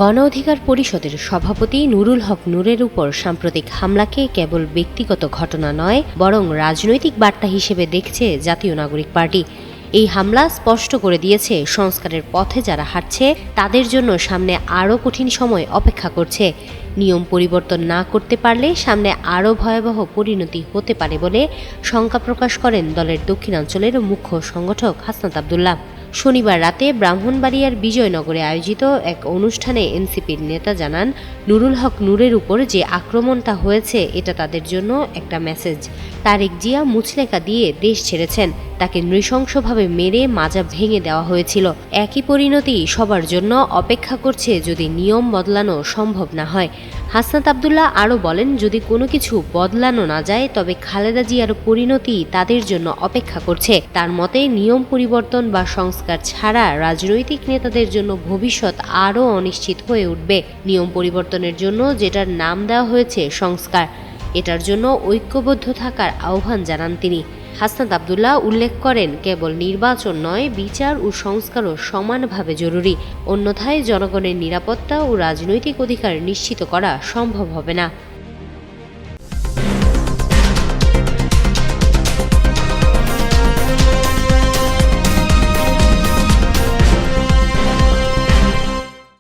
গণ অধিকার পরিষদের সভাপতি নুরুল হক নূরের উপর সাম্প্রতিক হামলাকে কেবল ব্যক্তিগত ঘটনা নয়, বরং রাজনৈতিক বার্তা হিসেবে দেখছে জাতীয় নাগরিক পার্টি। এই হামলা স্পষ্ট করে দিয়েছে, সংস্কারের পথে যারা হাঁটছে তাদের জন্য সামনে আরও কঠিন সময় অপেক্ষা করছে। নিয়ম পরিবর্তন না করতে পারলে সামনে আরও ভয়াবহ পরিণতি হতে পারে বলে শঙ্কা প্রকাশ করেন দলের দক্ষিণাঞ্চলের মুখ্য সংগঠক হাসনাত আব্দুল্লাহ। শনিবার রাতে ব্রাহ্মণবাড়িয়ার বিজয়নগরে আয়োজিত এক অনুষ্ঠানে এনসিপির নেতা জানান, নুরুল হক নূরের উপর যে আক্রমণটা হয়েছে এটা তাদের জন্য একটা মেসেজ। তারেক জিয়া মুচলেকা দিয়ে দেশ ছেড়েছেন, তাকে নৃশংসভাবে মেরে মাজা ভেঙে দেওয়া হয়েছিল। একই পরিণতি সবার জন্য অপেক্ষা করছে যদি নিয়ম বদলানো সম্ভব না হয়। হাসনাত আব্দুল্লাহ আরও বলেন, যদি কোনো কিছু বদলানো না যায় তবে খালেদা জিয়ার পরিণতি তাদের জন্য অপেক্ষা করছে। তার মতে নিয়ম পরিবর্তন বা সংস্কার ছাড়া রাজনৈতিক নেতাদের জন্য ভবিষ্যৎ আরও অনিশ্চিত হয়ে উঠবে। নিয়ম পরিবর্তনের জন্য যেটার নাম দেওয়া হয়েছে সংস্কার, এটার জন্য ঐক্যবদ্ধ থাকার আহ্বান জানান তিনি। হাসনাত আব্দুল্লাহ উল্লেখ করেন, কেবল নির্বাচন নয়, বিচার ও সংস্কারও সমানভাবে জরুরি। অন্যথায় জনগণের নিরাপত্তা ও রাজনৈতিক অধিকার নিশ্চিত করা সম্ভব হবে না।